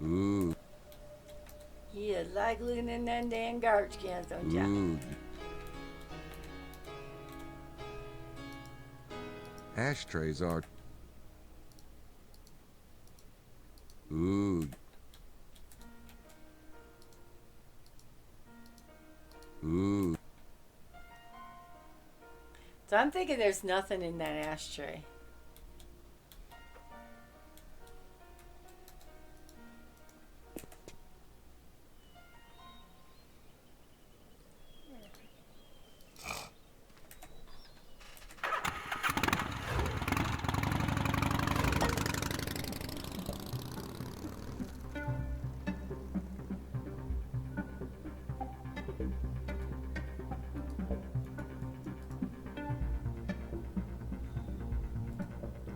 Ooh. You like looking in them damn garbage cans, don't ya? Ooh. Ashtrays are. Ooh. Ooh. So I'm thinking there's nothing in that ashtray.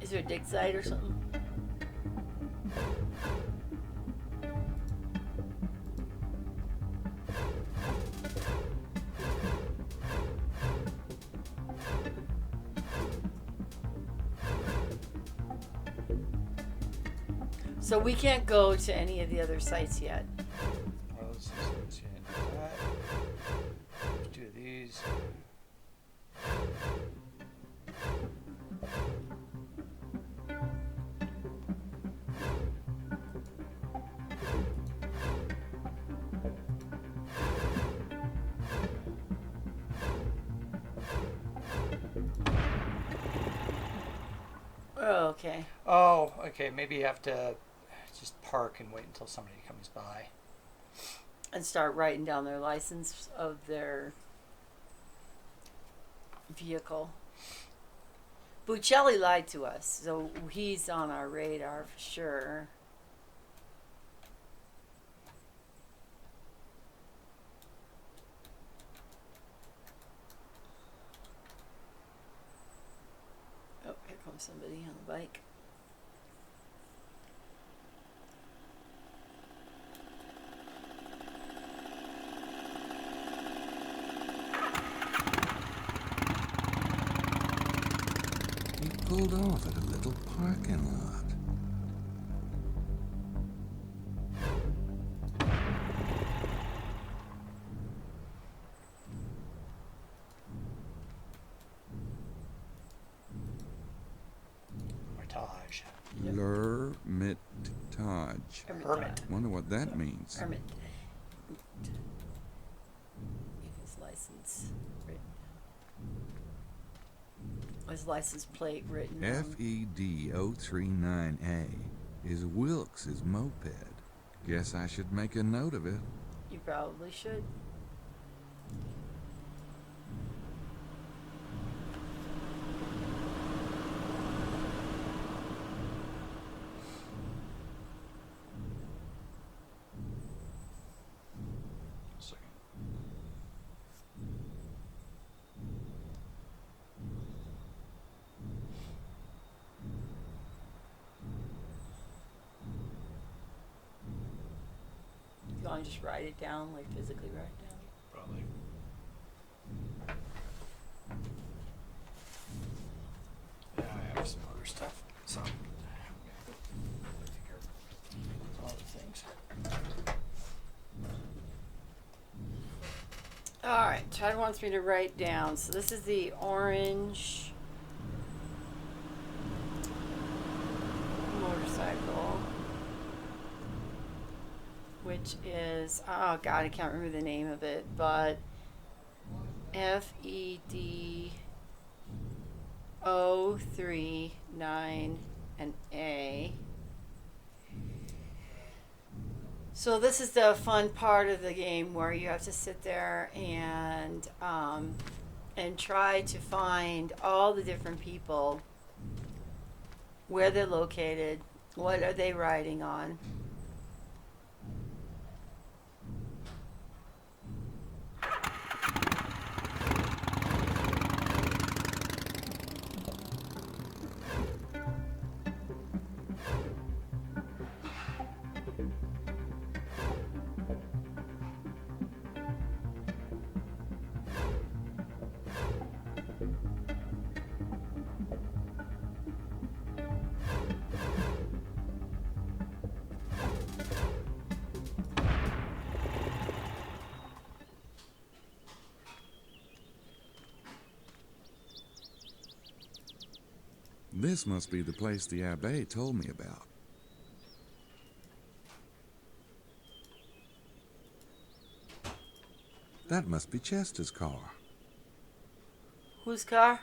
Is there a dig site or something? So we can't go to any of the other sites yet. Well, let's see that. Let's do these. Oh, okay. Oh, okay. Maybe you have to just park and wait until somebody comes by. And start writing down their license of their vehicle. Buccelli lied to us, so he's on our radar for sure. Oh, here comes somebody on the bike. He pulled off at a little parking lot. Hermitage. Hermitage. Hermit. Wonder what that means. Hermit. Get his license written. His license plate written. FED039A is Wilkes's moped. Guess I should make a note of it. You probably should. Second. You want to just write it down, like physically write it down? Probably. Yeah, I have some other stuff. So, all the things. Alright, Chad wants me to write down. So this is the orange motorcycle, which is, oh god, I can't remember the name of it, but FED 039 and A. So this is the fun part of the game where you have to sit there and try to find all the different people, where they're located, what are they riding on. This must be the place the Abbé told me about. That must be Chester's car. Whose car?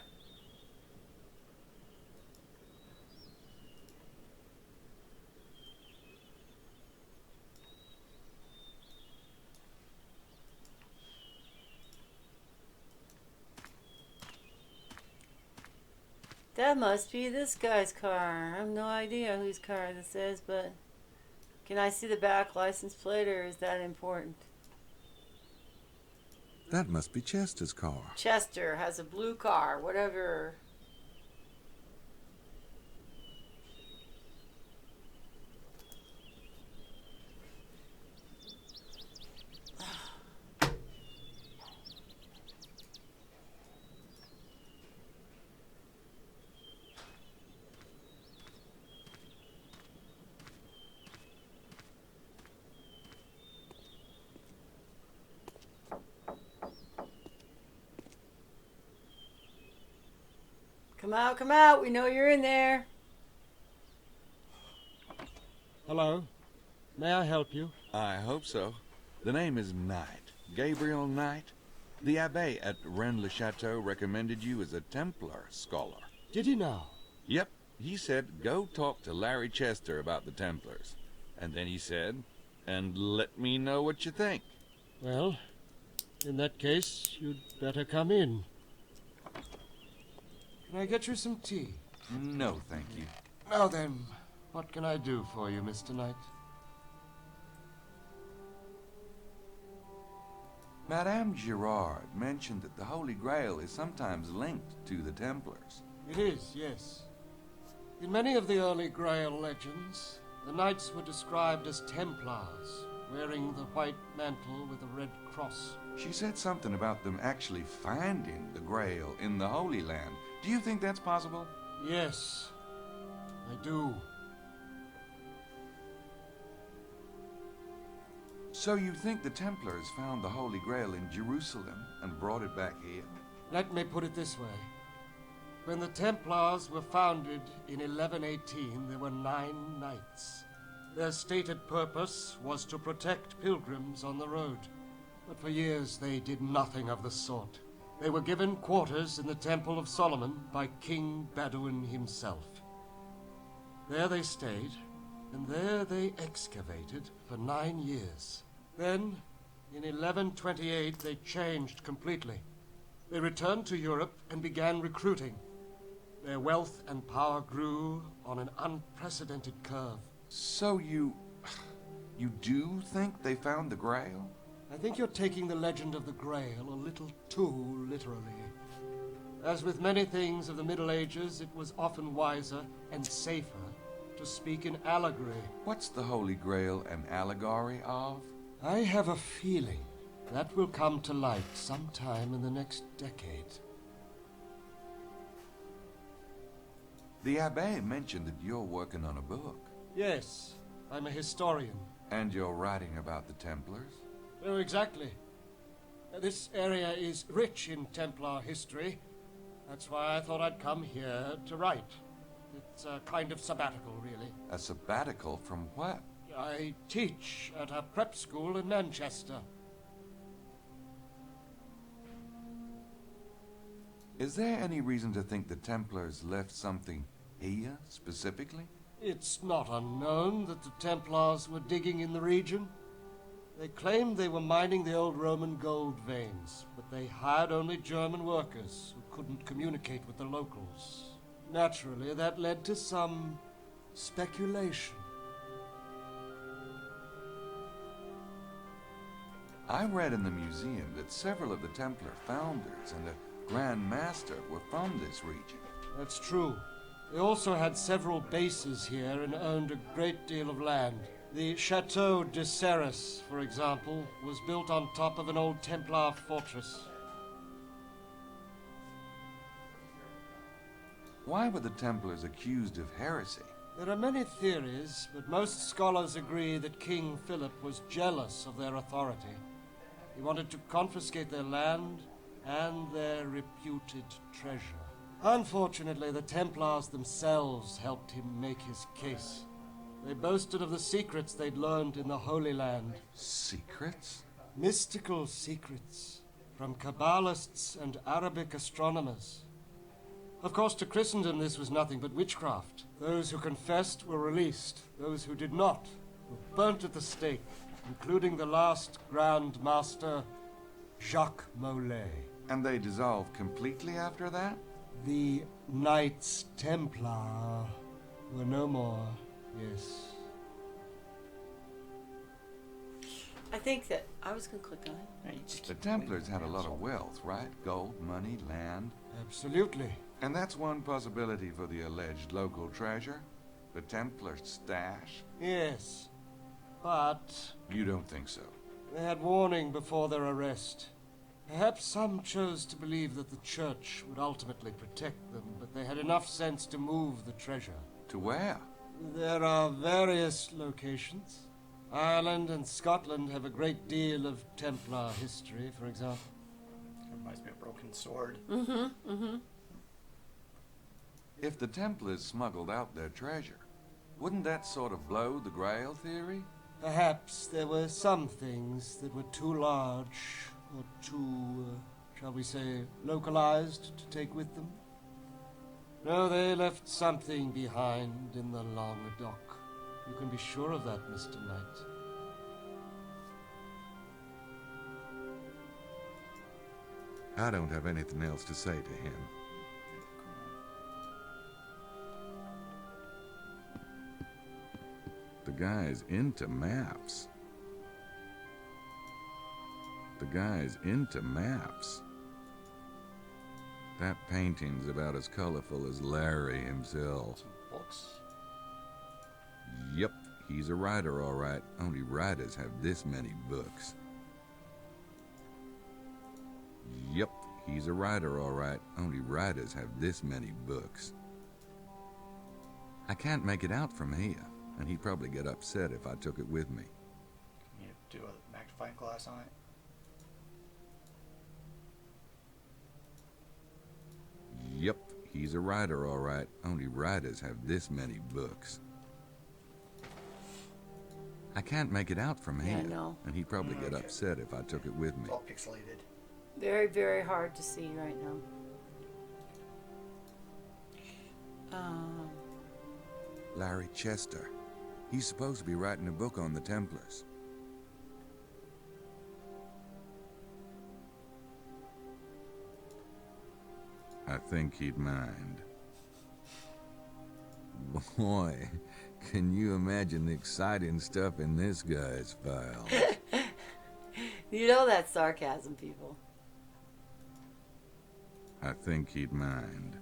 That must be this guy's car. I have no idea whose car this is, but can I see the back license plate, or is that important? That must be Chester's car. Chester has a blue car, whatever. Come out, we know you're in there. Hello. May I help you? I hope so. The name is Knight. Gabriel Knight. The Abbé at Rennes-le-Château recommended you as a Templar scholar. Did he now? Yep. He said, go talk to Larry Chester about the Templars. And then he said, and let me know what you think. Well, in that case, you'd better come in. Can I get you some tea? No, thank you. Now then, what can I do for you, Mr. Knight? Madame Girard mentioned that the Holy Grail is sometimes linked to the Templars. It is, yes. In many of the early Grail legends, the knights were described as Templars, wearing the white mantle with a red cross. She said something about them actually finding the Grail in the Holy Land. Do you think that's possible? Yes, I do. So you think the Templars found the Holy Grail in Jerusalem and brought it back here? Let me put it this way. When the Templars were founded in 1118, there were 9 knights. Their stated purpose was to protect pilgrims on the road. But for years they did nothing of the sort. They were given quarters in the Temple of Solomon by King Bedouin himself. There they stayed, and there they excavated for 9 years. Then, in 1128, they changed completely. They returned to Europe and began recruiting. Their wealth and power grew on an unprecedented curve. So you do think they found the Grail? I think you're taking the legend of the Grail a little too literally. As with many things of the Middle Ages, it was often wiser and safer to speak in allegory. What's the Holy Grail an allegory of? I have a feeling that will come to light sometime in the next decade. The Abbé mentioned that you're working on a book. Yes, I'm a historian. And you're writing about the Templars? Oh, exactly. This area is rich in Templar history. That's why I thought I'd come here to write. It's a kind of sabbatical, really. A sabbatical from what? I teach at a prep school in Manchester. Is there any reason to think the Templars left something here, specifically? It's not unknown that the Templars were digging in the region. They claimed they were mining the old Roman gold veins, but they hired only German workers who couldn't communicate with the locals. Naturally, that led to some speculation. I read in the museum that several of the Templar founders and the Grand Master were from this region. That's true. They also had several bases here and owned a great deal of land. The Chateau de Serres, for example, was built on top of an old Templar fortress. Why were the Templars accused of heresy? There are many theories, but most scholars agree that King Philip was jealous of their authority. He wanted to confiscate their land and their reputed treasure. Unfortunately, the Templars themselves helped him make his case. They boasted of the secrets they'd learned in the Holy Land. Secrets? Mystical secrets from Kabbalists and Arabic astronomers. Of course, to Christendom this was nothing but witchcraft. Those who confessed were released. Those who did not were burnt at the stake, including the last Grand Master, Jacques Molay. And they dissolved completely after that? The Knights Templar were no more, yes. I think that I was gonna click on it. Yeah, you just The keep Templars waiting had a for lot the of wealth, right? Gold, money, land. Absolutely. And that's one possibility for the alleged local treasure. The Templar stash. Yes, but You don't think so? they had warning before their arrest. Perhaps some chose to believe that the church would ultimately protect them, but they had enough sense to move the treasure. To where? There are various locations. Ireland and Scotland have a great deal of Templar history, for example. Reminds me of Broken Sword. If the Templars smuggled out their treasure, wouldn't that sort of blow the Grail theory? Perhaps there were some things that were too large or too, shall we say, localized to take with them. No, they left something behind in the Languedoc. You can be sure of that, Mr. Knight. I don't have anything else to say to him. The guy's into maps. The guy's into maps. That painting's about as colorful as Larry himself. Some books. Yep, he's a writer, all right. Only writers have this many books. Yep, he's a writer, all right. Only writers have this many books. I can't make it out from here, and he'd probably get upset if I took it with me. Can you do a magnifying glass on it? Yep, he's a writer, all right. Only writers have this many books. I can't make it out from Yeah, here, no. and he'd probably get Okay. upset if I took it with me. It's all pixelated. Very, very hard to see right now. Larry Chester. He's supposed to be writing a book on the Templars. I think he'd mind. Boy, can you imagine the exciting stuff in this guy's files? You know that's sarcasm, people. I think he'd mind.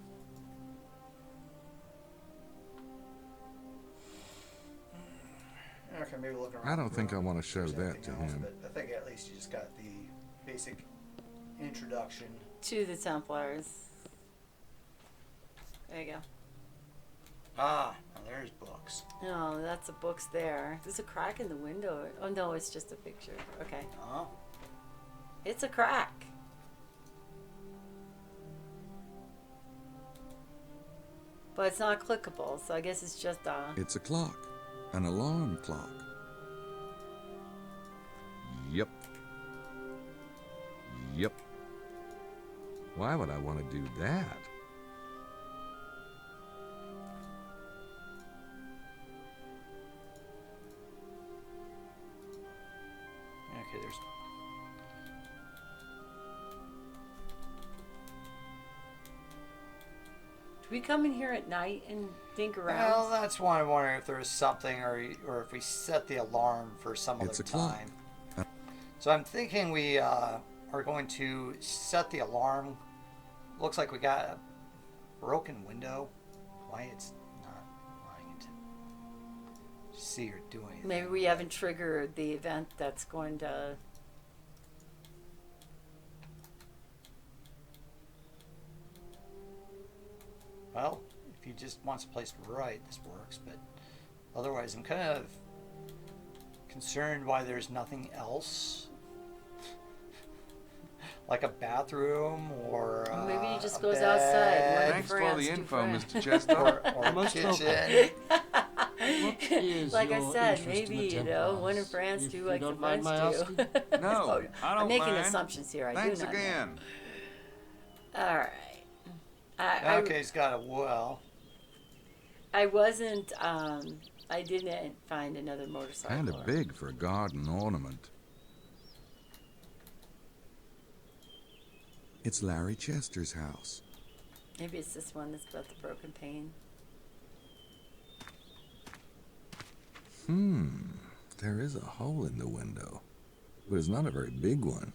Okay, maybe look around. I don't think I want to if show there's that anything to else, him. But I think at least you just got the basic introduction. To the Templars. There you go. Ah, now there's books. No, that's the books there. There's a crack in the window. Oh no, it's just a picture. Okay. Oh, It's a crack. But it's not clickable, so I guess it's just a... It's a clock. An alarm clock. Yep. Yep. Why would I want to do that? okay. There's. Do we come in here at night and think around? Well, that's why I'm wondering if there was something, or if we set the alarm for some It's other a clock. time. So I'm thinking we are going to set the alarm. Looks like we got a broken window. Why it's not wanting to see or do anything. Maybe we haven't triggered the event that's going to... Well, if he just wants a place to write, this works. But otherwise, I'm kind of concerned why there's nothing else. like a bathroom or Maybe he just a goes bed, outside. One Thanks for France, all the two info, France. Mr. Chester. or a Most kitchen. What is Like I your said, interest in maybe, the you know, one in Templars, France, if two you like the don't mind French my do. asking? No, I don't I'm making mind. assumptions here. I Thanks do not again. know. All right. I, Okay, he's got a well. I wasn't. I didn't find another motorcycle. Kind of big for a garden ornament. It's Larry Chester's house. Maybe it's this one that's got the broken pane. There is a hole in the window, but it's not a very big one.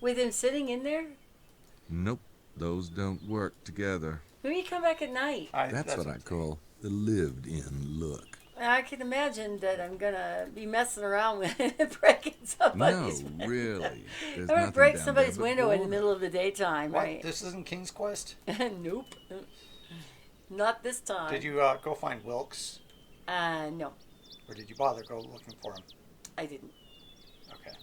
With him sitting in there? Nope, those don't work together. Maybe you come back at night. That's what I call the lived-in look. I can imagine that I'm gonna be messing around with it, breaking somebody's No, window. really. There's I'm gonna nothing break down somebody's there but window in the water. middle of the daytime, What? right? This isn't King's Quest? Nope. Not this time. Did you go find Wilkes? No, Or did you bother go looking for him? I didn't. Okay.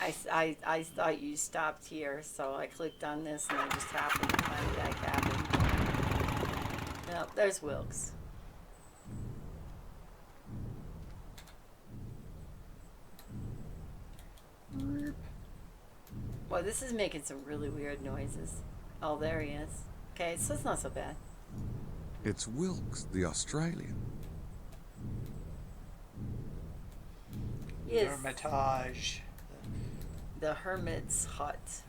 I thought you stopped here, so I clicked on this and I just happened to find that cabin. No, there's Wilkes. Well, this is making some really weird noises. Oh, there he is. Okay, so it's not so bad. It's Wilkes, the Australian. Yes, Hermitage. the hermit's hut.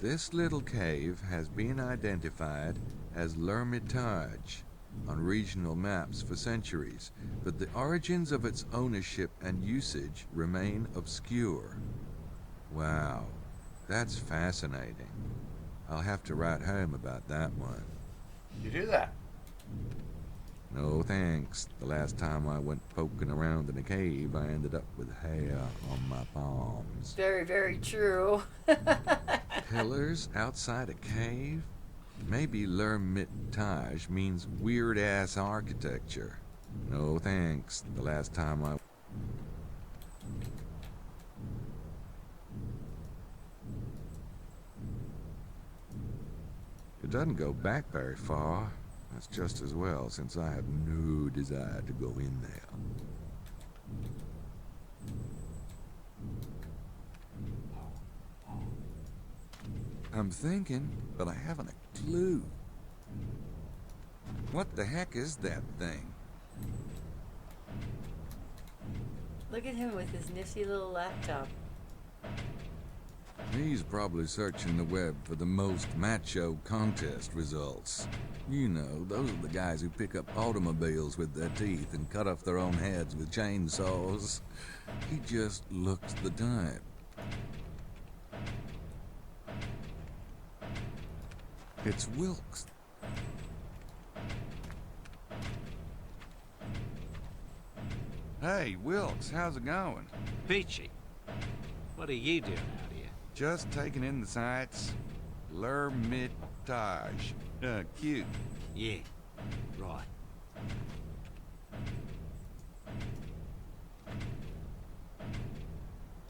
This little cave has been identified as L'Hermitage on regional maps for centuries, but the origins of its ownership and usage remain obscure. Wow, that's fascinating. I'll have to write home about that one. You do that. No thanks. The last time I went poking around in a cave, I ended up with hair on my palms. Very, very true. Pillars outside a cave? Maybe L'Hermitage means weird-ass architecture. No thanks. The last time I... It doesn't go back very far. That's just as well, since I have no desire to go in there. I'm thinking, but I haven't a clue. What the heck is that thing? Look at him with his nifty little laptop. He's probably searching the web for the most macho contest results. You know, those are the guys who pick up automobiles with their teeth and cut off their own heads with chainsaws. He just looks the type. It's Wilkes. Hey, Wilkes, how's it going? Peachy, what are you doing out here? Just taking in the sights. L'Hermitage. Cute. Yeah, right.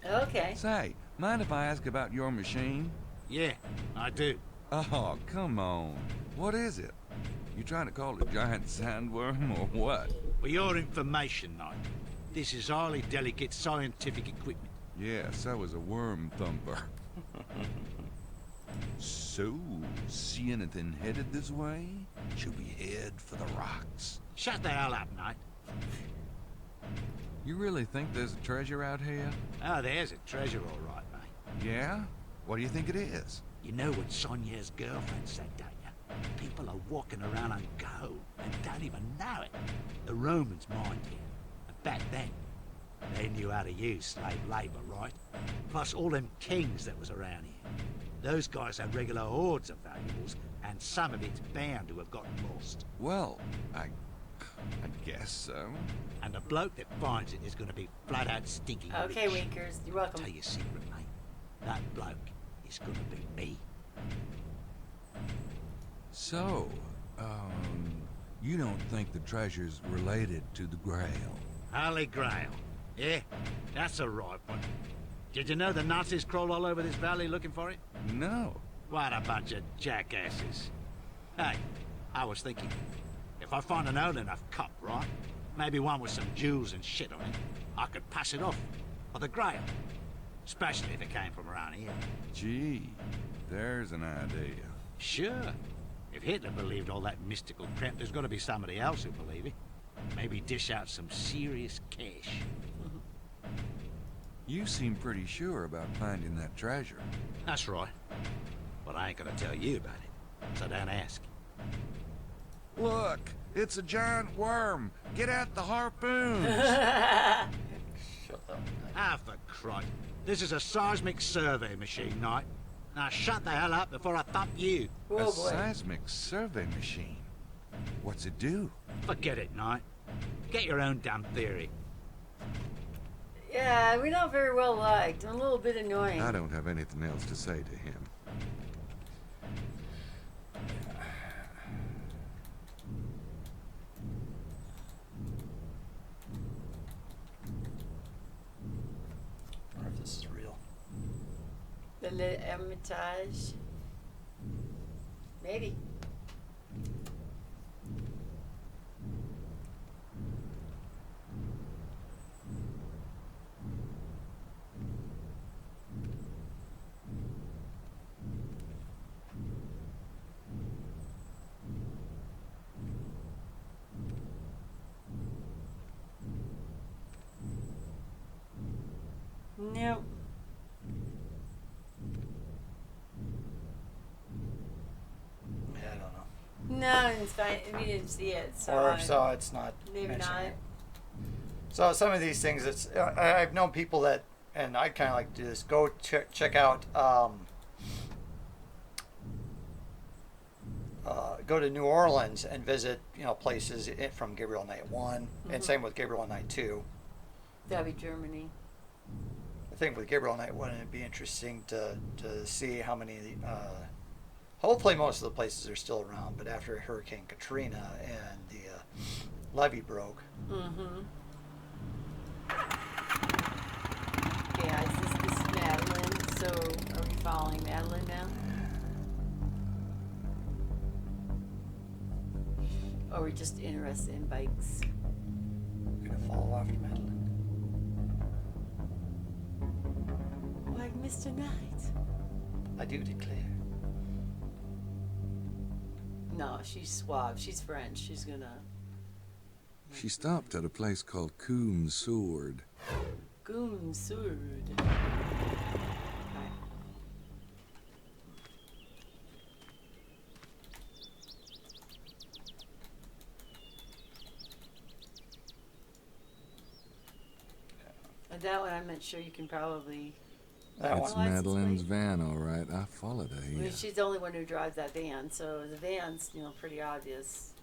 Okay. Say, mind if I ask about your machine? Yeah, I do. Oh, come on. What is it? You trying to call it a giant sandworm or what? For your information, Knight, this is highly delicate scientific equipment. Yeah, so is a worm thumper. So, see anything headed this way? Should we head for the rocks? Shut the hell up, Knight. You really think there's a treasure out here? Oh, there's a treasure all right, mate. Yeah? What do you think it is? You know what Sonia's girlfriend said, don't you? People are walking around on gold and don't even know it. The Romans mined here, and back then, they knew how to use slave labour, right? Plus all them kings that was around here. Those guys had regular hordes of valuables, and some of it's bound to have gotten lost. Well, I guess so. And the bloke that finds it is going to be flat out stinking Okay, rich. Winkers, you're I'll welcome. tell you a secret, mate. That bloke it's gonna be me. So, you don't think the treasure's related to the Grail? Holy Grail. Yeah, that's a right one. Did you know the Nazis crawl all over this valley looking for it? No. What a bunch of jackasses. Hey, I was thinking, if I find an old enough cup, right? Maybe one with some jewels and shit on it, I could pass it off for the Grail. Especially if it came from around here. Gee, there's an idea. Sure. If Hitler believed all that mystical crap, there's got to be somebody else who believe it. Maybe dish out some serious cash. You seem pretty sure about finding that treasure. That's right. But I ain't gonna tell you about it, so don't ask. Look, it's a giant worm. Get out the harpoons. Shut up. Ah, for Christ. This is a seismic survey machine, Knight. Now shut the hell up before I thump you. Oh A boy. seismic survey machine. What's it do? Forget it, Knight. Get your own damn theory. Yeah, we're not very well liked. I'm a little bit annoying. I don't have anything else to say to him. I wonder if this is real. The Le Hermitage. Maybe. Nope. Yeah, I don't know. No, it's fine. We didn't see it, so. Or if so, it's not. Maybe mentioning not. it. So some of these things, it's I've known people that, and I kind of like to do this. Go check out. Go to New Orleans and visit, places from Gabriel Knight 1, and same with Gabriel Knight 2. That'd be Germany. I think with Gabriel Knight 1, it'd be interesting to see how many. Hopefully, most of the places are still around, but after Hurricane Katrina and the levee broke. Mm-hmm. Okay, guys, this is Madeline. So, are we following Madeline now? Or are we just interested in bikes? Gonna follow after Madeline. Like Mr. Knight. I do declare. No, she's suave. She's French. She's gonna. She stopped at a place called Coom's Sword. Goom sword. And that one, I'm not sure you can probably. That It's one. License Madeline's plate? van, all right. I followed her I here. mean, she's the only one who drives that van, so the van's, pretty obvious.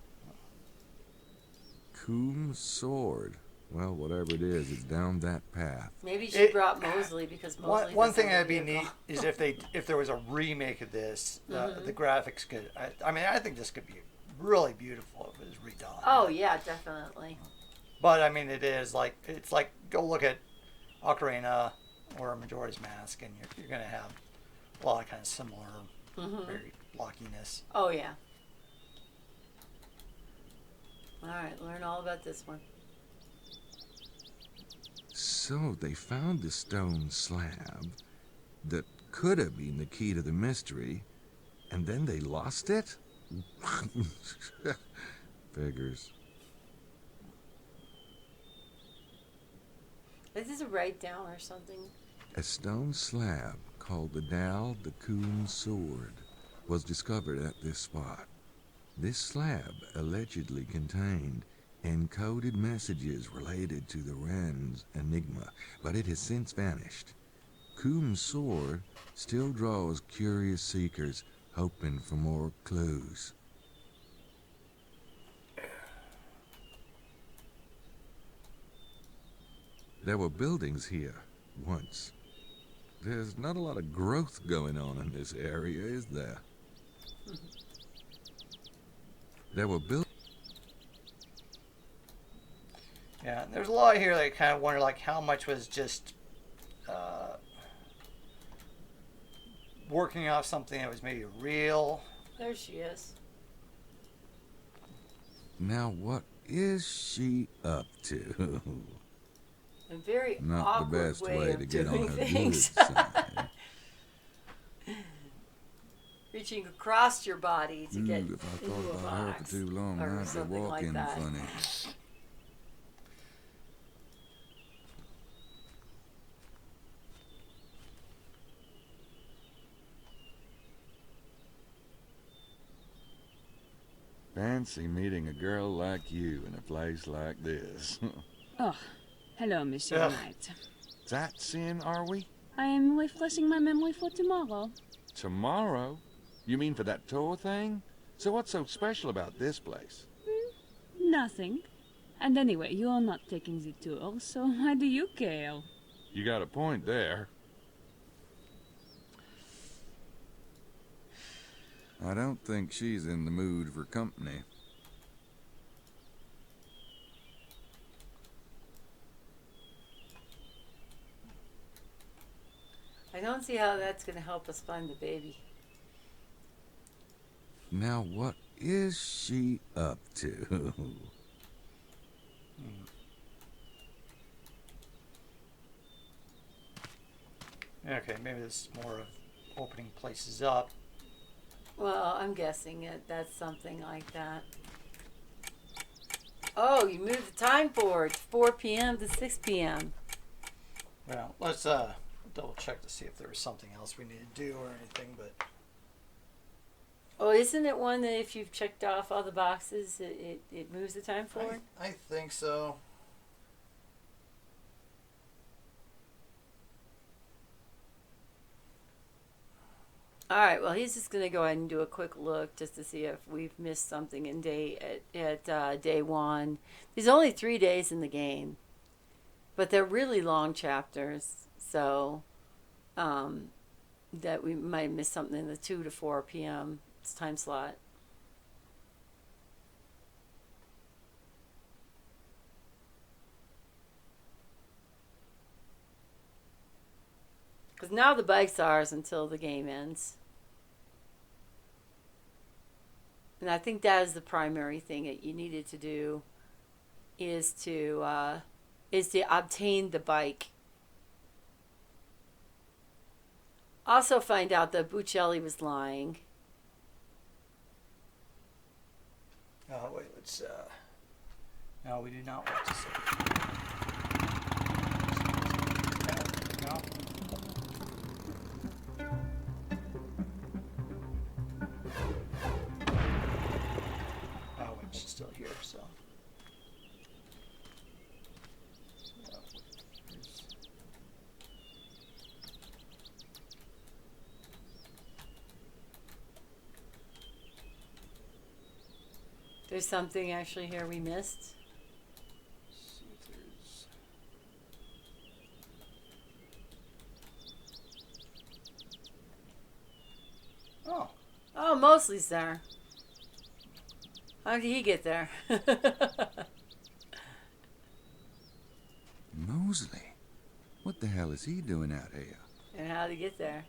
Coom's Sword. Well, whatever it is, it's down that path. Maybe she It- brought Mosley because Mosley. One doesn't thing have a that'd be neat vehicle. is if there was a remake of this, the graphics could. I think this could be really beautiful if it was redone. Oh yeah, definitely. But I mean, it's like go look at Ocarina or Majora's Mask, and you're gonna have a lot of kind of similar, very blockiness. Oh yeah. All right, learn all about this one. So they found the stone slab that could have been the key to the mystery, and then they lost it? Figures. Is this a write down or something? A stone slab called the Dal the Coon Sword was discovered at this spot. This slab allegedly contained encoded messages related to the Wren's enigma, but it has since vanished. Coom's Sword still draws curious seekers hoping for more clues. There were buildings here once. There's not a lot of growth going on in this area, is there? There were built. Yeah, there's a lot here that I kind of wonder, like, how much was just working off something that was maybe real. There she is. Now, what is she up to? A very Not awkward the best way of to get on doing her things. good side. Reaching across your body to get If I into thought a about her box for too long, or I'd be something like walking that. funny. Fancy meeting a girl like you in a place like this. Oh, hello, Monsieur Ugh. Knight. Sightseeing, are we? I am refreshing my memory for tomorrow. Tomorrow? You mean for that tour thing? So what's so special about this place? Nothing. And anyway, you are not taking the tour, so why do you care? You got a point there. I don't think she's in the mood for company. I don't see how that's going to help us find the baby. Now what is she up to? Okay, maybe this is more of opening places up. Well, I'm guessing that's something like that. Oh, you moved the time forward, 4 p.m. to 6 p.m. Well, let's double check to see if there was something else we need to do or anything, but Oh, isn't it one that if you've checked off all the boxes, it moves the time forward? I think so. All right, well, he's just going to go ahead and do a quick look just to see if we've missed something in day one. There's only 3 days in the game, but they're really long chapters, so that we might miss something in the 2 to 4 p.m. time slot. Because now the bike's ours until the game ends. And I think that is the primary thing that you needed to do is to obtain the bike. Also find out that Buccelli was lying. Wait, let's no, we do not want to say. No. Oh, wait, she's still here, so. There's something actually here we missed. Let's see if there's. Oh, Oh, Mosley's there. How did he get there? Mosley? What the hell is he doing out here? And how did he get there?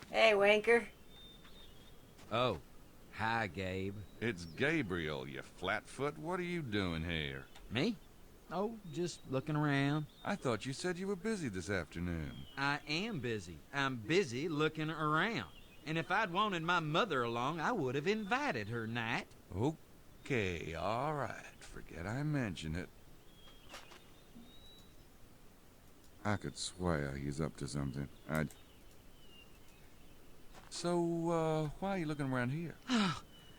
Hey, wanker. Oh, hi, Gabe. It's Gabriel, you flatfoot. What are you doing here? Me? Oh, just looking around. I thought you said you were busy this afternoon. I am busy. I'm busy looking around. And if I'd wanted my mother along, I would have invited her, Knight. Okay, all right. Forget I mentioned it. I could swear he's up to something. So, why are you looking around here?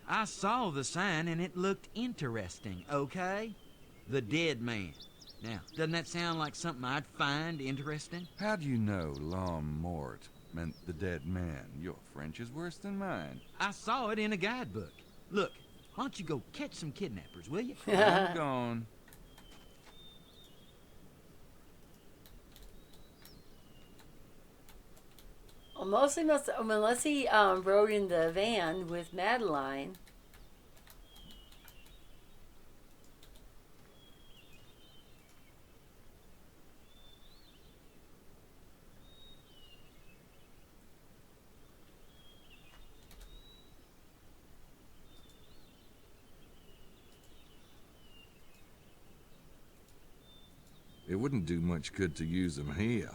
I saw the sign and it looked interesting, okay? The Dead Man. Now, doesn't that sound like something I'd find interesting? How do you know l'homme mort meant the dead man? Your French is worse than mine. I saw it in a guidebook. Look, why don't you go catch some kidnappers, will you? I'm gone. Well, mostly, unless he rode in the van with Madeline. It wouldn't do much good to use them here.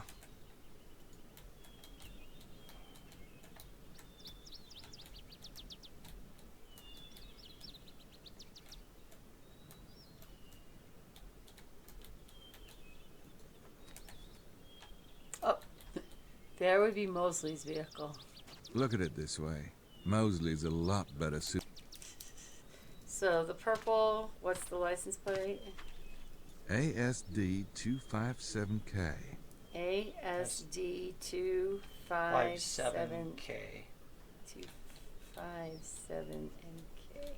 Oh, there would be Mosley's vehicle. Look at it this way. Mosley's a lot better suited. So the purple, what's the license plate? ASD 257K. ASD 257 57K. 257 and K.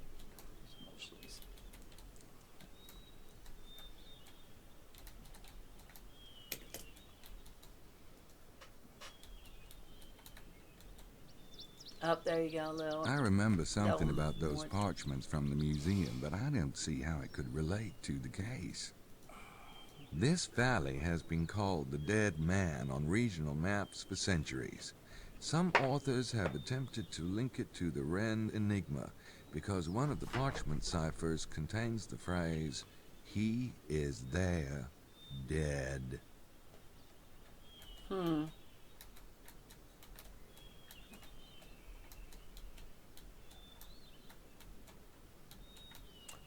Oh, there you go, Lil. I remember something No, about those more- parchments from the museum, but I don't see how it could relate to the case. This valley has been called the Dead Man on regional maps for centuries. Some authors have attempted to link it to the Wren Enigma because one of the parchment ciphers contains the phrase, "He is there, dead."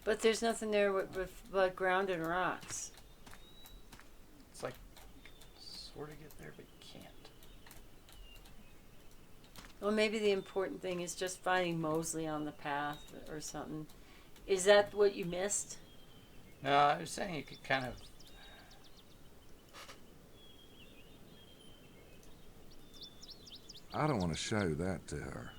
But there's nothing there with but ground and rocks. It's like sort of get there, but you can't. Well, maybe the important thing is just finding Mosley on the path or something. Is that what you missed? No, I was saying you could kind of. I don't want to show that to her.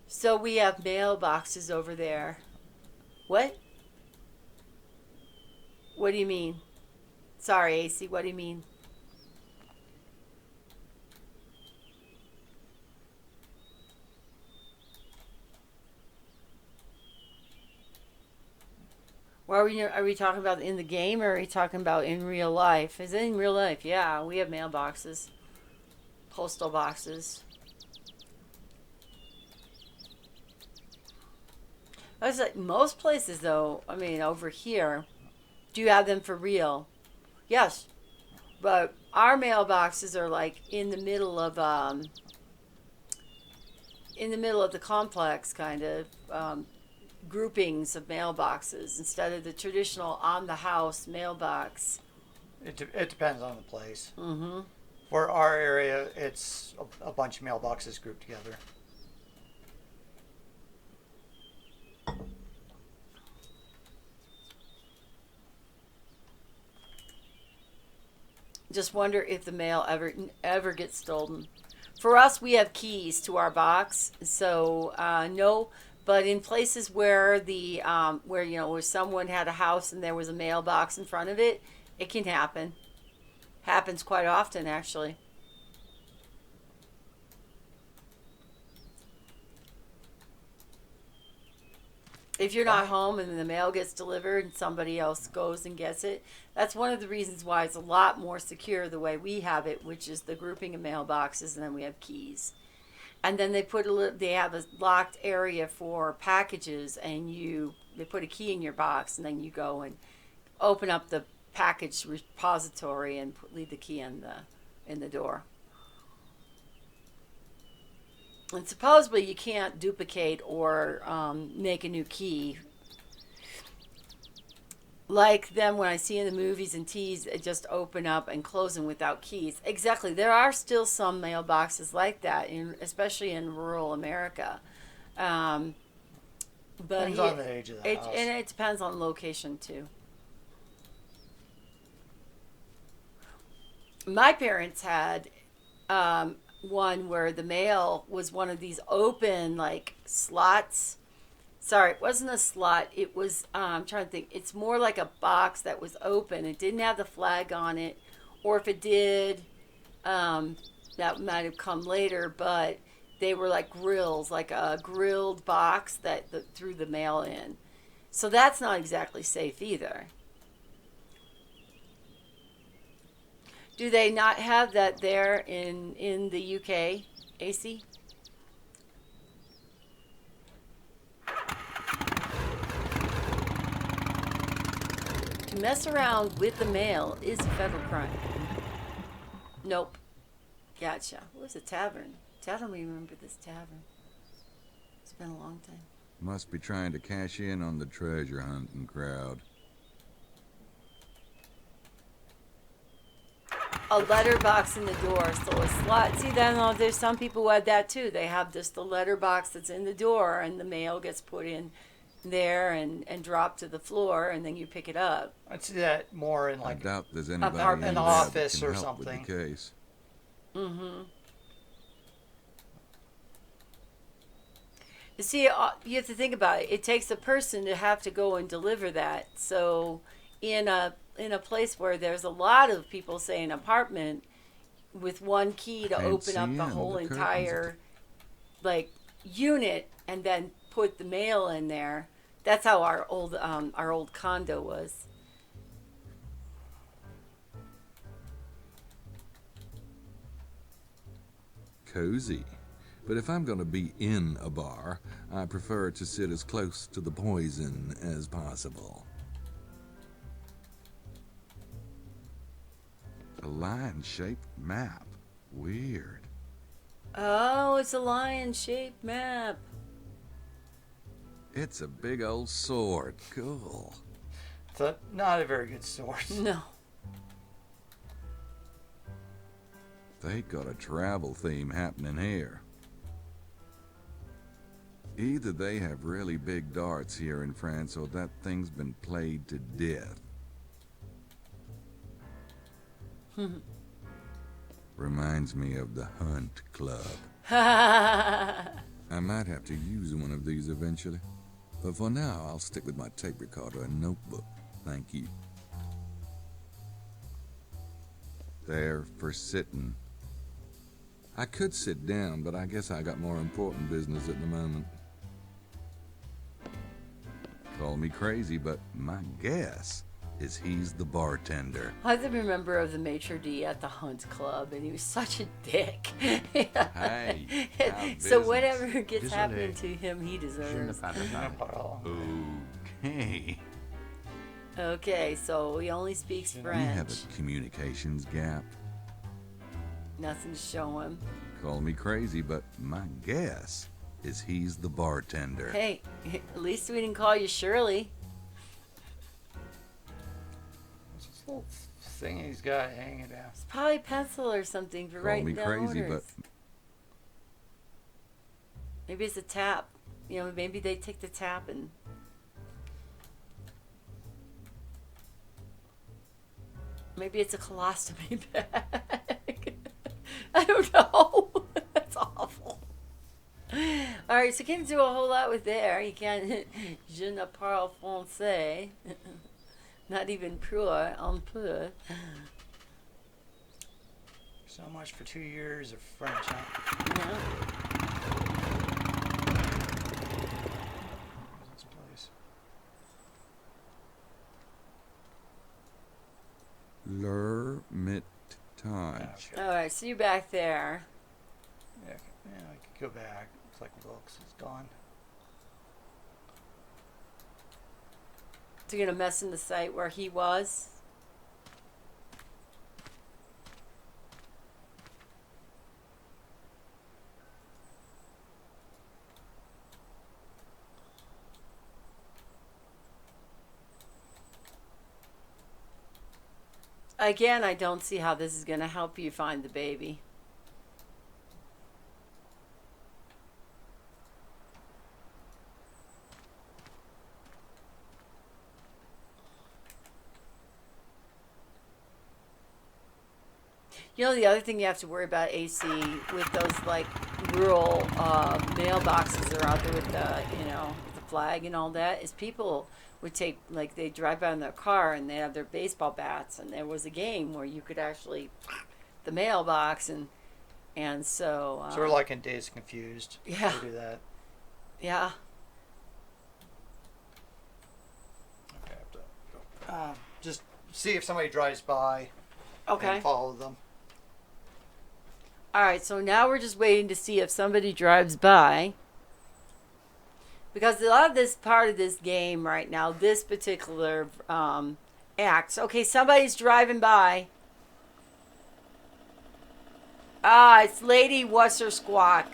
So we have mailboxes over there. What? What do you mean? Sorry, AC, what do you mean? Well, are we talking about in the game or are we talking about in real life? Is it in real life? Yeah, we have mailboxes. Postal boxes. I was like, most places though, I mean, over here, do you have them for real? Yes. But our mailboxes are like in the middle of the complex, kind of groupings of mailboxes instead of the traditional on the house mailbox. It depends on the place. Mm-hmm. For our area, it's a bunch of mailboxes grouped together. Just wonder if the mail ever gets stolen. For us, we have keys to our box, so no. But in places where the where someone had a house and there was a mailbox in front of it, it can happen. Happens quite often, actually. If you're not home and the mail gets delivered and somebody else goes and gets it, that's one of the reasons why it's a lot more secure the way we have it, which is the grouping of mailboxes, and then we have keys. And then they have a locked area for packages, and they put a key in your box, and then you go and open up the package repository and leave the key in the door. And supposedly you can't duplicate or make a new key. Like them when I see in the movies and TVs, it just open up and close them without keys. Exactly. There are still some mailboxes like that, especially in rural America. But Depends on the age of the house. And it depends on location, too. My parents had one where the mail was one of these open, like, slots. Sorry, it wasn't a slot. It was, I'm trying to think. It's more like a box that was open. It didn't have the flag on it. Or if it did, that might have come later. But they were like grills, like a grilled box that threw the mail in. So that's not exactly safe either. Do they not have that there in the UK, AC? To mess around with the mail is a federal crime. Nope. Gotcha. What was a tavern? I don't remember this tavern. It's been a long time. Must be trying to cash in on the treasure hunting crowd. A letterbox in the door, so a slot. See, then there's some people who have that too. They have just the letterbox that's in the door, and the mail gets put in there and dropped to the floor, and then you pick it up. I'd see that more in I like doubt there's anybody apartment in there office that can or help something. with the case. Mm-hmm. You see, you have to think about it. It takes a person to have to go and deliver that. So in a place where there's a lot of people, say an apartment, with one key to Can't open up see the in. whole The curtains. entire unit and then put the mail in there. That's how our old condo was. Cozy. But if I'm going to be in a bar, I prefer to sit as close to the poison as possible. A lion-shaped map. Weird. Oh, it's a lion-shaped map. It's a big old sword. Cool. it's not a very good source. No. They got a travel theme happening here. Either they have really big darts here in France, or that thing's been played to death. Reminds me of the Hunt Club. I might have to use one of these eventually. But for now, I'll stick with my tape recorder and notebook. Thank you. There for sitting. I could sit down, but I guess I got more important business at the moment. Call me crazy, but my guess is he's the bartender. I remember of the maitre d' at the Hunt Club, and he was such a dick. Hey, our So business. whatever gets Désolé. happening to him, he deserves. Okay. Okay, so he only speaks We French. have a communications gap. Nothing to show him. Call me crazy, but my guess is he's the bartender. Hey, at least we didn't call you Shirley. What's this little thing he's got hanging down? It's probably a pencil or something for Call writing me down crazy, orders. but Maybe it's a tap. You know, maybe they take the tap and... Maybe it's a colostomy bag. I don't know. That's awful. Alright, so you can't do a whole lot with there. You can't... Je ne parle français. Not even pure, un peu. So much for 2 years of French, huh? Yeah. Where's this place? L'Ermitage. Okay. Alright, so you're back there. Yeah, I could go back. Looks like books is gone. So you're gonna mess in the site where he was? Again, I don't see how this is gonna help you find the baby. You know, the other thing you have to worry about, AC, with those like rural mailboxes that are out there with the, you know, the flag and all that, is people would take, like, they drive by in their car and they have their baseball bats, and there was a game where you could actually the mailbox, and so sort of like in Days Confused. Yeah. They do that. yeah. Okay, I have to go. Just see if somebody drives by. Okay. And follow them. All right, so now we're just waiting to see if somebody drives by. Because a lot of this part of this game right now, this particular act. Okay, somebody's driving by. It's Lady What's Her Squawk.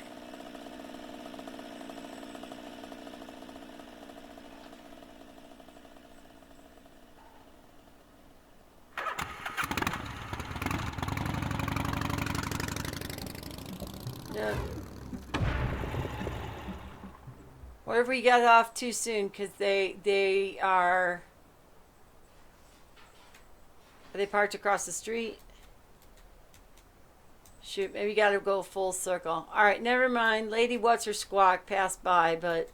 Yeah. What if we got off too soon? Because they are they parked across the street? Shoot, maybe got to go full circle. All right, never mind. Lady What's Her Squawk passed by, but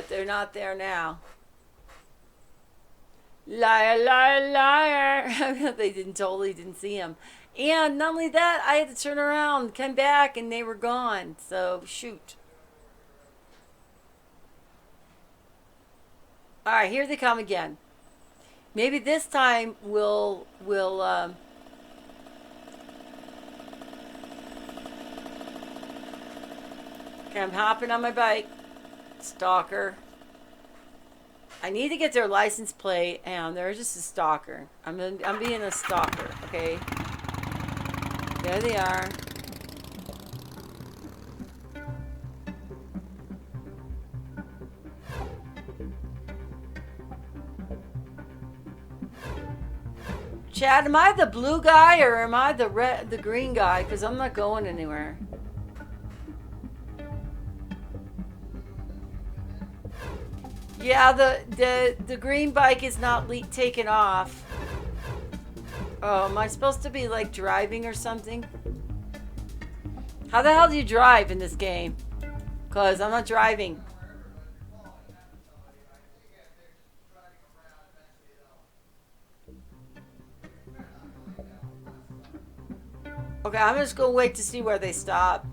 they're not there now. Liar, liar, liar. They totally didn't see him. And not only that, I had to turn around, come back, and they were gone. So, shoot. All right, here they come again. Maybe this time we'll okay, I'm hopping on my bike. Stalker. I need to get their license plate, and they're just a stalker. I'm being a stalker, okay? There they are. Chad, am I the blue guy or am I the green guy? Because I'm not going anywhere. Yeah, the green bike is not taken off. Oh, am I supposed to be like driving or something? How the hell do you drive in this game? Because I'm not driving. Okay, I'm just gonna wait to see where they stop.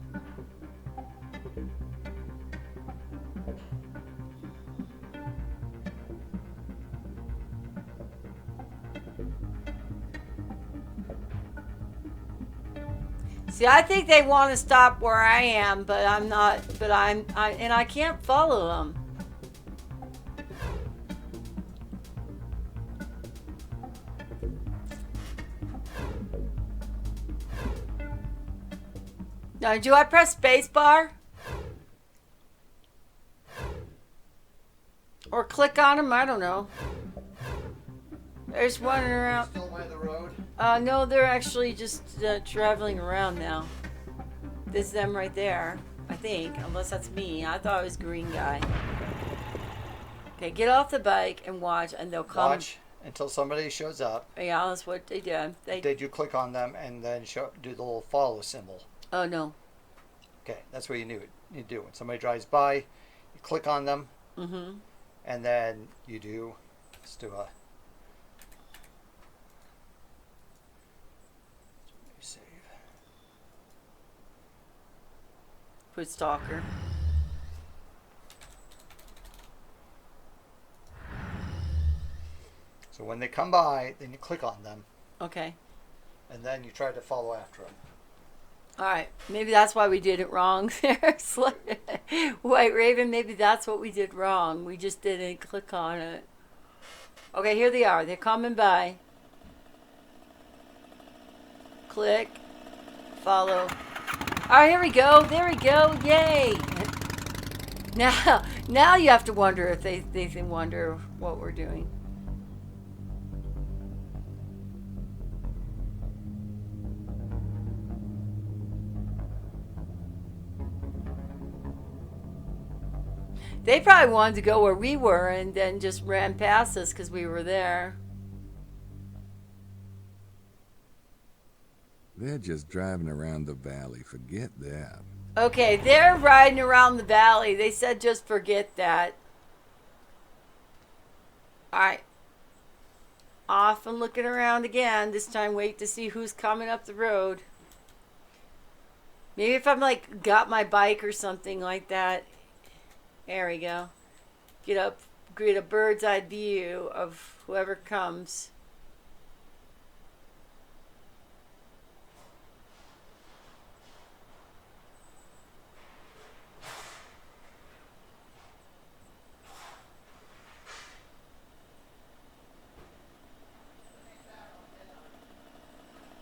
See, I think they want to stop where I am, but I'm not. But I can't follow them. Now, do I press space bar? Or click on them? I don't know. There's one around. Still by the road? No, they're actually just traveling around now. This is them right there, I think. Unless that's me. I thought it was green guy. Okay, get off the bike and watch, and they'll come. Watch until somebody shows up. Yeah, that's what they did. Did you click on them and then do the little follow symbol? Oh, no. Okay, that's what you need to do. When somebody drives by, you click on them, and then you do. Let's do a. Save. Put stalker. So when they come by, then you click on them, Okay. and then you try to follow after them. All right. Maybe that's why we did it wrong there. White Raven, maybe that's what we did wrong. We just didn't click on it. Okay, here they are. They're coming by. Click. Follow. All right, here we go. There we go. Yay. Now you have to wonder if they wonder what we're doing. They probably wanted to go where we were and then just ran past us because we were there. They're just driving around the valley. Forget that. Okay, they're riding around the valley. They said just forget that. Alright. Off and looking around again. This time wait to see who's coming up the road. Maybe if I'm like got my bike or something like that. There we go. Get a bird's eye view of whoever comes.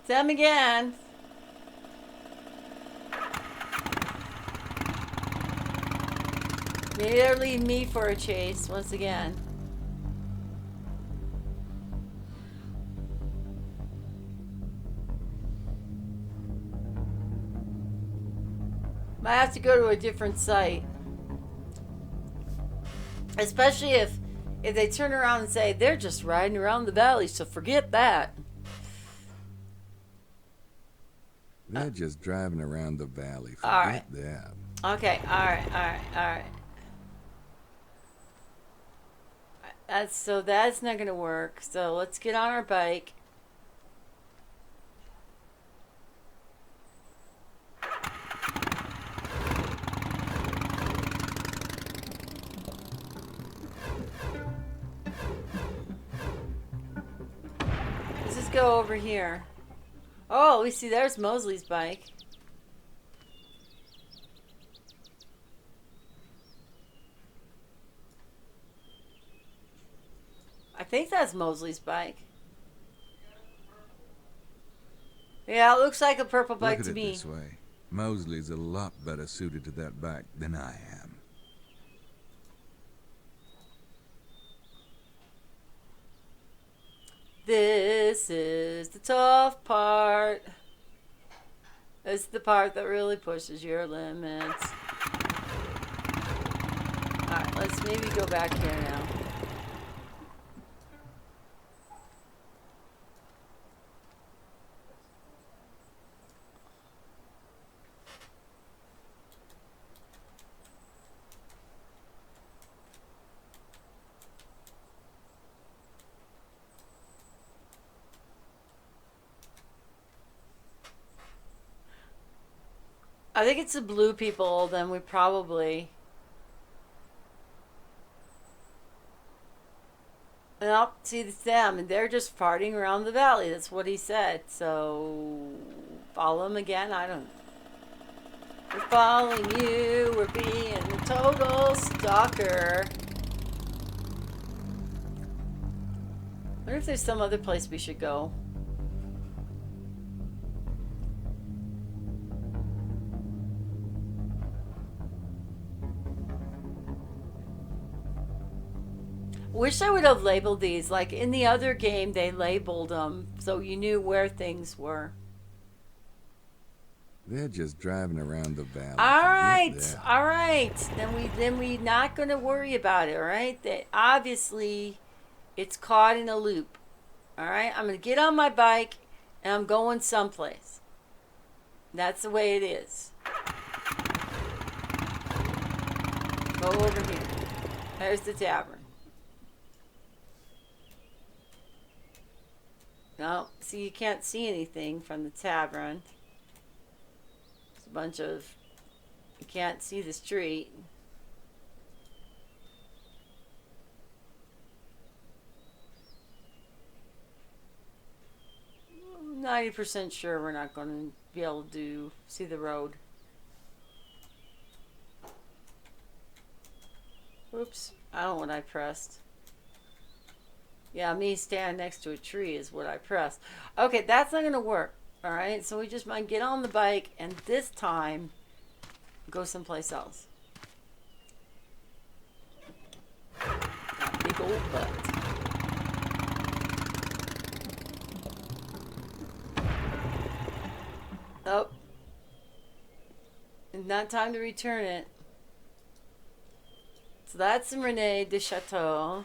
Them again. Maybe they're leading me for a chase once again. Might have to go to a different site. Especially if they turn around and say, they're just riding around the valley, so forget that. They're just driving around the valley. Forget Alright. that. Okay, alright. That's not gonna work. So let's get on our bike. Let's just go over here. Oh, we see there's Mosley's bike. I think that's Mosley's bike. Yeah, it looks like a purple bike Look to at it me. this way. Mosley's a lot better suited to that bike than I am. This is the tough part. It's the part that really pushes your limits. Alright, let's maybe go back here now. I think it's the blue people, then we probably... Nope, see, it's them, and they're just farting around the valley. That's what he said. So, follow him again? I don't... We're following you. We're being a total stalker. I wonder if there's some other place we should go. Wish I would have labeled these. Like in the other game, they labeled them so you knew where things were. They're just driving around the valley. All right. Then we not gonna worry about it. All right. That obviously, it's caught in a loop. All right. I'm gonna get on my bike and I'm going someplace. That's the way it is. Go over here. There's the tavern. No, see, you can't see anything from the tavern. It's a bunch of... You can't see the street. I'm 90% sure we're not going to be able to see the road. Oops, I don't know what I pressed. Yeah, me standing next to a tree is what I pressed. Okay, that's not going to work. All right, so we just might get on the bike and this time go someplace else. That big old butt. Oh. It's not time to return it. So that's in Renee de Chateau.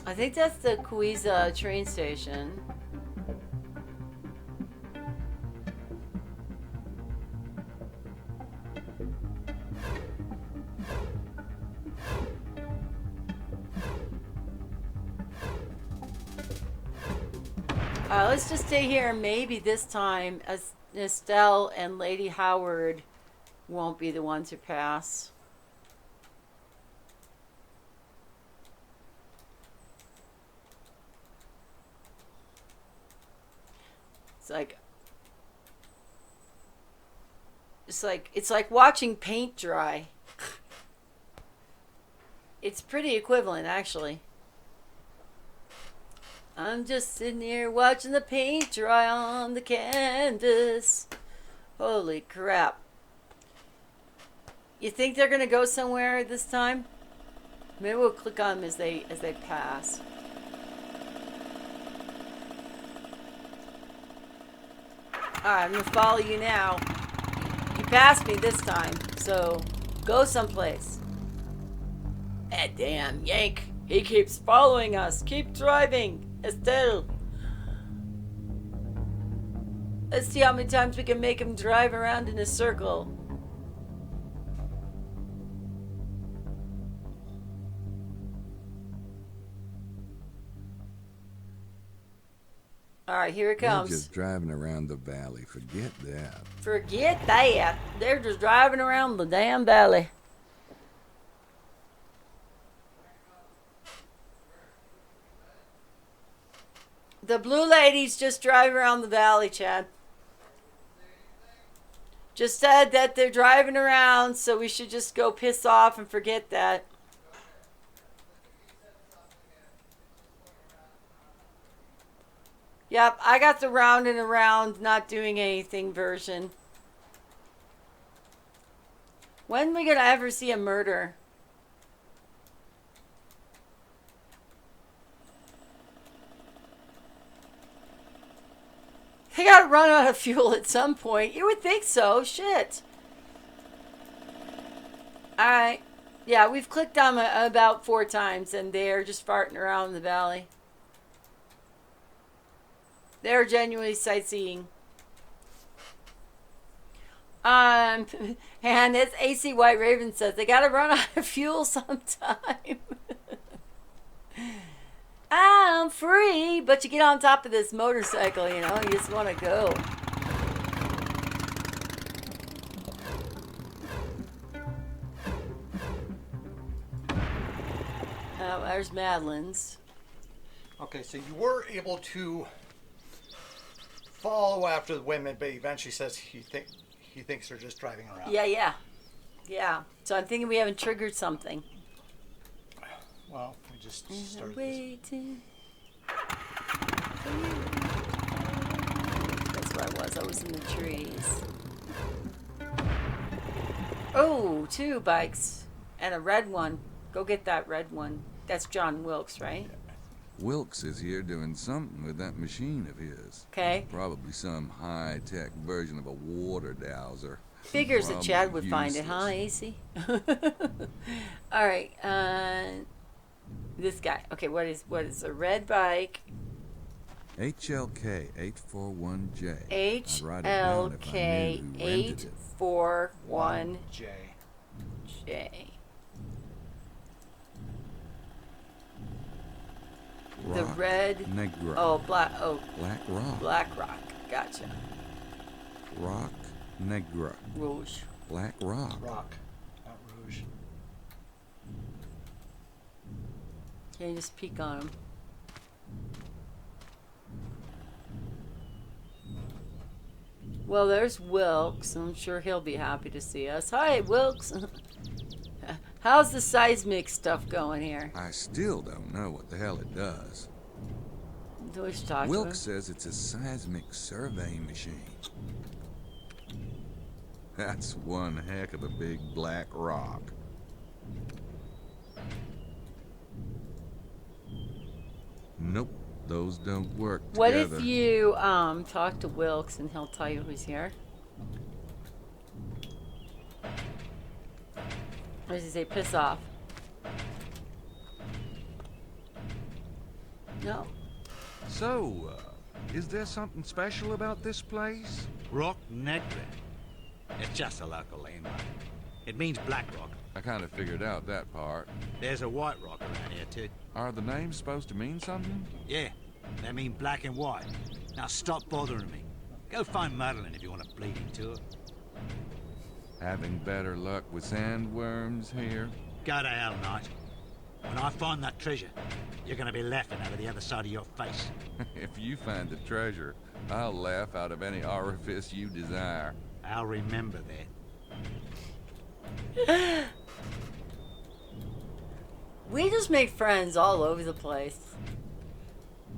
I think that's the Cuiza train station. Let's just stay here. Maybe this time, as Estelle and Lady Howard won't be the ones who pass. It's like watching paint dry. It's pretty equivalent, actually. I'm just sitting here watching the paint dry on the canvas. Holy crap. You think they're gonna go somewhere this time? Maybe we'll click on them as they pass. Alright, I'm gonna follow you now. You passed me this time, so go someplace. That damn Yank. He keeps following us. Keep driving, Estelle. Let's see how many times we can make him drive around in a circle. Alright, here it They're comes. just driving around the valley. Forget that. Forget that. They're just driving around the damn valley. The blue ladies just drive around the valley, Chad. Just said that they're driving around, so we should just go piss off and forget that. Yep, I got the round and around, not doing anything version. When are we gonna ever see a murder? They gotta run out of fuel at some point. You would think so. Shit. Alright. Yeah, we've clicked on about 4 times and they're just farting around the valley. They're genuinely sightseeing. And as AC White Raven says, they gotta run out of fuel sometime. I'm free, but you get on top of this motorcycle, you know, you just want to go. There's Madeline's. Okay, so you were able to follow after the women, but eventually says he thinks they're just driving around. Yeah. So I'm thinking we haven't triggered something. Well, we just started waiting. That's where I was. I was in the trees. Oh, 2 bikes and a red one. Go get that red one. That's John Wilkes, right? Wilkes is here doing something with that machine of his. Okay. Probably some high-tech version of a water dowser. Figures that Chad would Probably find it, huh, AC? All right. This guy. Okay, what is a red bike? HLK 841J. HLK 841J. The Rock red. Negro. Oh, Black Rock. Black Rock. Gotcha. Rock Negro. Rouge. Black Rock. Rock, not Rouge. Can you just peek on him? Well, there's Wilkes. I'm sure he'll be happy to see us. Hi, Wilkes. How's the seismic stuff going here? I still don't know what the hell it does. Do we talk Wilkes to him? says it's a seismic survey machine. That's one heck of a big black rock. Nope, those don't work What together. if you talk to Wilkes and he'll tell you who's here? Or does he say piss off? No. So, is there something special about this place? Rock Negra. It's just a local landmark. It means black rock. I kind of figured out that part. There's a white rock around here, too. Are the names supposed to mean something? Yeah, they mean black and white. Now stop bothering me. Go find Madeline if you want to bleed into her. Having better luck with sandworms here? Go to hell, Knight. When I find that treasure, you're going to be laughing out of the other side of your face. If you find the treasure, I'll laugh out of any orifice you desire. I'll remember that. We just make friends all over the place.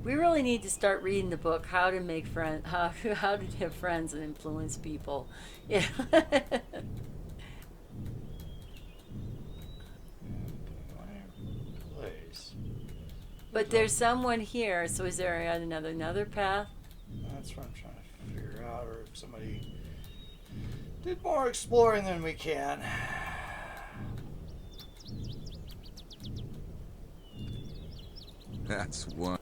We really need to start reading the book How to Make Friends, how to have friends and influence people. Yeah. Place. But there's someone here, so is there another path? That's what I'm trying to figure out, or if somebody did more exploring than we can. That's one.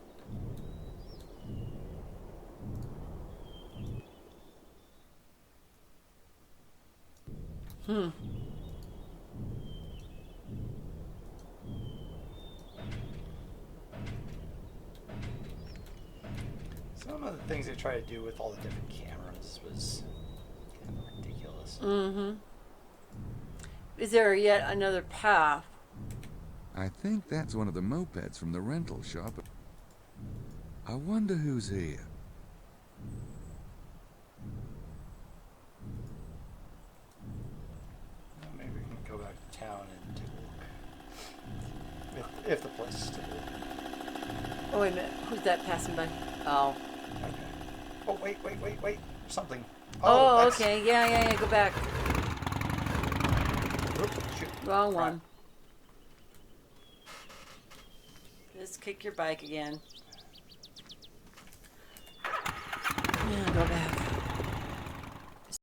Some of the things they try to do with all the different cameras was kind of ridiculous. Mm-hmm. Is there yet another path? I think that's one of the mopeds from the rental shop. I wonder who's here. Well, maybe we can go back to town and take a look. If the place is still open. Oh, wait a minute. Who's that passing by? Oh. Okay. Oh, wait. Something. Oh, that's- okay. Yeah. Go back. Oop, shoot. Wrong Crap. one. Just kick your bike again. Yeah, go back.